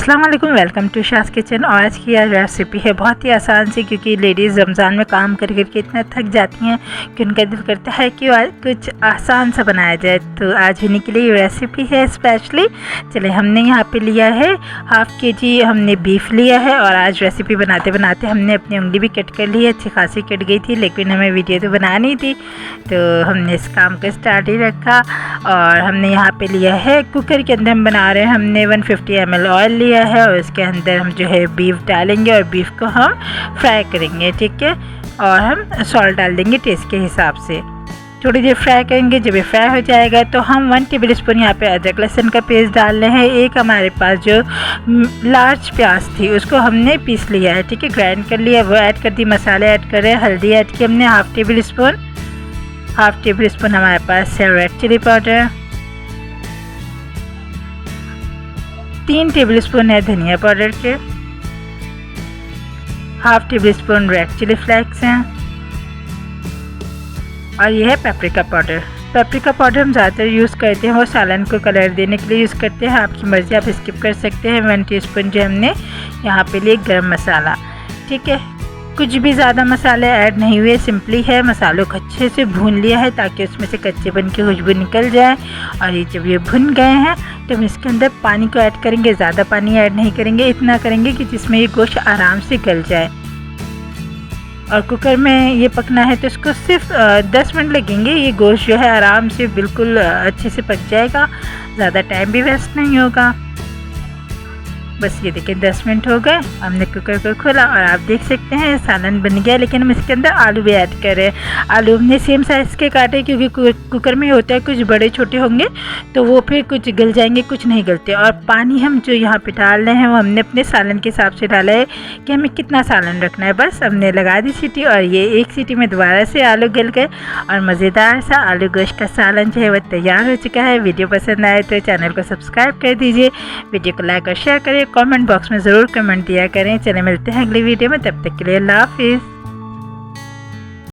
अस्सलाम वालेकुम, welcome to शास kitchen. और आज की रेसिपी है बहुत ही आसान सी, क्योंकि लेडीज़ रमज़ान में काम कर करके इतना थक जाती हैं कि उनका दिल करता है कि आज कुछ आसान सा बनाया जाए। तो आज उन्हीं के लिए रेसिपी है स्पेशली। चले, हमने यहाँ पे लिया है 1/2 kg हमने बीफ लिया है। और आज रेसिपी बनाते बनाते हमने अपनी उंगली भी कट कर ली है, अच्छी खासी कट गई थी, लेकिन हमें वीडियो तो बनानी थी तो हमने इस काम को स्टार्ट ही रखा। और हमने यहाँ पे लिया है कुकर के अंदर हम बना रहे हैं, हमने 150 ml ऑयल लिया है और इसके अंदर हम जो है बीफ डालेंगे और बीफ को हम फ्राई करेंगे, ठीक है। और हम सॉल्ट डाल देंगे टेस्ट के हिसाब से। थोड़ी देर फ्राई करेंगे, जब ये फ्राई हो जाएगा तो हम 1 टेबलस्पून यहाँ पे अदरक लहसुन का पेस्ट डाल रहे हैं। एक हमारे पास जो लार्ज प्याज थी उसको हमने पीस लिया है, ठीक है, ग्राइंड कर लिया, वो ऐड कर दी। मसाले ऐड कर रहे हैं, हल्दी ऐड की हमने हाफ टेबल स्पून हमारे पास है रेड चिली पाउडर, 3 टेबलस्पून है धनिया पाउडर के, half tablespoon red chilli flakes हैं, और ये है पेपरिका पाउडर। पेपरिका पाउडर हम ज़्यादातर यूज़ करते हैं, वो सालन को कलर देने के लिए यूज़ करते हैं। आपकी मर्ज़ी, आप स्किप कर सकते हैं। 1 टीस्पून जो हमने यहाँ पे लिए गरम मसाला, ठीक है। कुछ भी ज़्यादा मसाले ऐड नहीं हुए, सिंपली है। मसालों को अच्छे से भून लिया है ताकि उसमें से कच्चेपन की खुशबू निकल जाए। और ये जब ये भुन गए हैं तो हम इसके अंदर पानी को ऐड करेंगे। ज़्यादा पानी ऐड नहीं करेंगे, इतना करेंगे कि जिसमें ये गोश्त आराम से गल जाए। और कुकर में ये पकना है तो इसको सिर्फ 10 मिनट लगेंगे। ये गोश्त जो है आराम से बिल्कुल अच्छे से पक जाएगा, ज़्यादा टाइम भी वेस्ट नहीं होगा। बस ये देखिए 10 मिनट हो गए, हमने कुकर को खोला और आप देख सकते हैं सालन बन गया। लेकिन हम इसके अंदर आलू भी ऐड कर रहे हैं। आलू हमने सेम साइज़ के काटे, क्योंकि कुकर में होता है कुछ बड़े छोटे होंगे तो वो फिर कुछ गल जाएंगे, कुछ नहीं गलते। और पानी हम जो यहाँ पे डाल रहे हैं वो हमने अपने सालन के हिसाब से डाला है कि हमें कितना सालन रखना है। बस हमने लगा दी सीटी और ये 1 सीटी में दोबारा से आलू गल गए और मज़ेदार सा आलू गोश्त का सालन जो है वो तैयार हो चुका है। वीडियो पसंद आए तो चैनल को सब्सक्राइब कर दीजिए, वीडियो को लाइक और शेयर करें, कमेंट बॉक्स में ज़रूर कमेंट दिया करें। चले, मिलते हैं अगली वीडियो में, तब तक के लिए अल्लाह हाफिज़।